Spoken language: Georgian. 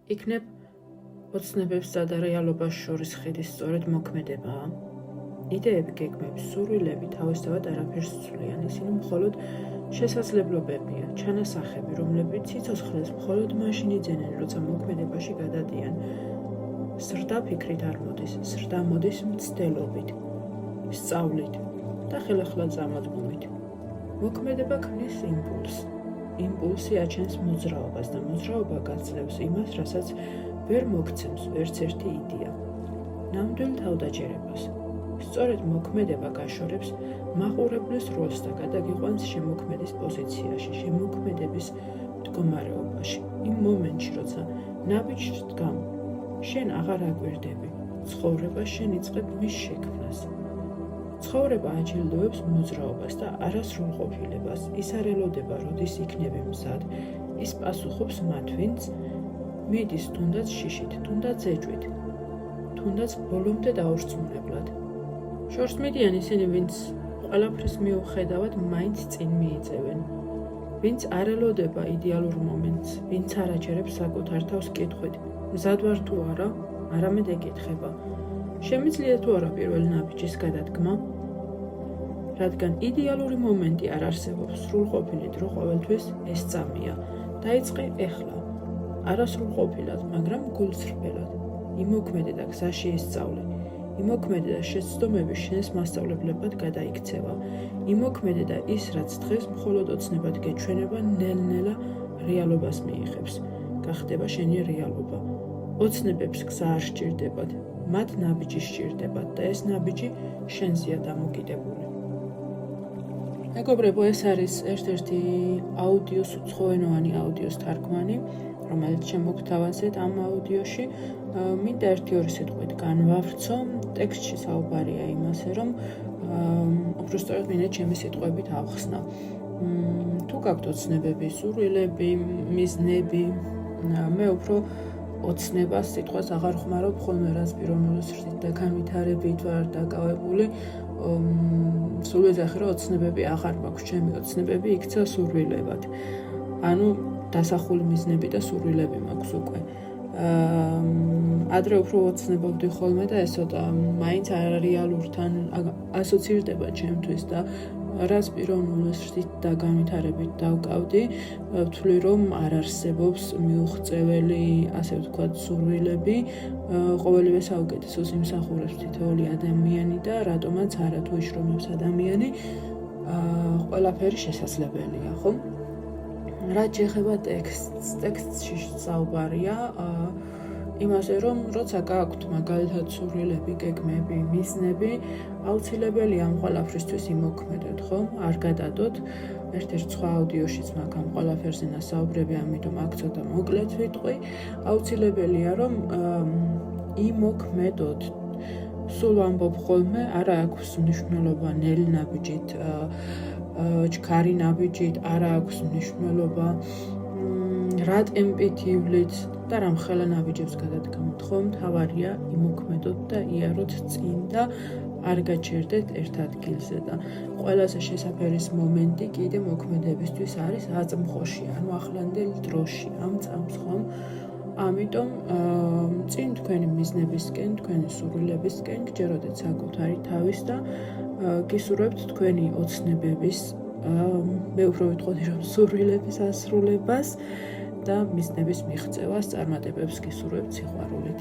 იქნებ ოცნებებსა და რეალობას შორის ხიდის სწორედ მოქმედებაა. იდეები, გეგმები, სურვილები თავისთავად არაფერს ცვლიან, ისინი მხოლოდ შესაძლებლობებია, ჩანასახები, რომლებიც სიცოცხლეს მხოლოდ მაშინ იძენენ, როცა მოქმედებაში გადადიან. ზრდა ფიქრით არ მოდის, ზრდა მოდის მცდელობით, სწავლით და ხელახლა წამოდგომით. მოქმედება ქმნის იმპულსს. იმპულსი აჩენს მოძრაობას და მოძრაობა გაძლევს იმას, რასაც ვერ მოგცემს ვერც ერთი იდეა. ნამდვილ თავდაჯერებას. სწორედ მოქმედება გაშორებს მაყურებლის როლს და გადაგიყვანს შემოქმედის პოზიციაში, შემოქმედების მდგომარეობაში. იმ მომენტში, როცა ნაბიჯს დგამ, შენ აღარ აკვირდები. ცხოვრება შენ იწყებ მის შექმნას. ცხოვრება აჯილდოებს მოძრაობას და არასრულყოფილებას. ის არ ელოდება, როდის იქნები მზად. ის პასუხობს მათ, ვინც მიდის თუნდაც შიშით, თუნდაც ეჭვით, თუნდაც ბოლომდე დაორწმუნებლად. შორს მიდიან ისინი, ვინც ყველაფრის მიუხედავად მაინც წინ მიიწევენ. ვინც არ ელოდება იდეალურ მომენტს, ვინც არ აჯერებს საკუთარ თავს კითხვით, მზად ვარ თუ არა, არამედ ეკითხება. შემიძლია თუ არა პირველი ნაბიჯის გადადგმა? რადგან იდეალური მომენტი არ არსებობს, სრულყოფილი დრო ყოველთვის ეს წამია. დაიწყე ეხლა. არასრულყოფილად, მაგრამ გულსრბელად. იმოქმედე და გზაში ისწავლე. იმოქმედე და შეცდომები შენს მასწავლებლებად გადაიქცევა. იმოქმედე და ის, რაც დღეს მხოლოდ ოცნებად გეჩვენება, ნელ-ნელა რეალობას მიიღებს. გახდება შენი რეალობა. ოცნებებს გზა არ სჭირდებათ, მათ ნაბიჯი სჭირდებათ და ეს ნაბიჯი შენზეა დამოკიდებული. მეგობრებო, ეს არის ერთ-ერთი აუდიოს უცხოენოვანი აუდიოს თარგმანი, რომელიც შემოგთავაზეთ ამ აუდიოში. მინდა 1-2 სიტყვით განვავრცო. ტექსტში საუბარია იმაზე, რომ უბრალოდ მინდა ჩემი სიტყვებით ავხსნა. თუ გაქვთ ოცნებები, სურვილები, მიზნები, მე უფრო ოცნებას სიტყვას აღარ ხმარობ, ხოლმე რაც პიროვნული სრდით და განვითარებით ვარ დაკავებული. სულ ეძახი, რომ ოცნებები აღარ მაქვს, ჩემი ოცნებები იქცა სურვილებად. ანუ დასახული მიზნები და სურვილები მაქვს უკვე. ადრე უფრო ოცნებობდი ხოლმე და ეს ცოტა მაინც არარეალურთან ასოცირდება ჩემთვის და რაც პიროვნული სრდით და განვითარებით დავკავდი, ვთვლი, რომ არ არსებობს მიუღწეველი, ასე ვთქვათ, სურვილები, ყოველივე საუკეთესოს იმსახურებს თითოეული ადამიანი და რატომაც არა თუ იშრომებს ადამიანი, ყველაფერი შესაძლებელია, ხო? რაც შეეხება ტექსტში საუბარია იმაზე, რომ როცა გაქვთ მაგალითად სურვილები, გეგმები, მიზნები, აუცილებელია ამ ყველაფრისთვის იმოქმედოთ, ხო? არ გადადოთ. ერთ-ერთ სხვა აუდიოშიც მაგ ამ ყველაფერზე ნასაუბრები, ამიტომ აქ ცოტა მოკლედ ვიტყვი. აუცილებელია, რომ იმოქმედოთ. სულ ამბობ ხოლმე, არა აქვს მნიშვნელობა ნელი ნაბიჯით, ჩქარი ნაბიჯით, არა აქვს მნიშვნელობა რა ტემპით ივლით და რამხელა ნაბიჯებს გადადგამოთ, ხო? მთავარია იმოქმედოთ და იაროთ წინ და არ გაჩერდეთ ერთ ადგილზე და ყველაზე შესაფერის მომენტი კიდე მოქმედებისთვის არის აწმყოში, ანუ ახლანდელ დროში, ამ წამს, ხომ? ამიტომ წინ თქვენი მიზნებისკენ, თქვენი სურვილებისკენ გჯეროდეთ საკუთარი თავის და გისურვებთ თქვენი ოცნებების, მე უფრო ვიტყოდი, რომ სურვილების ასრულებას და მიზნების მიღწევას, წარმატებებს გისურვებთ სიყვარულით.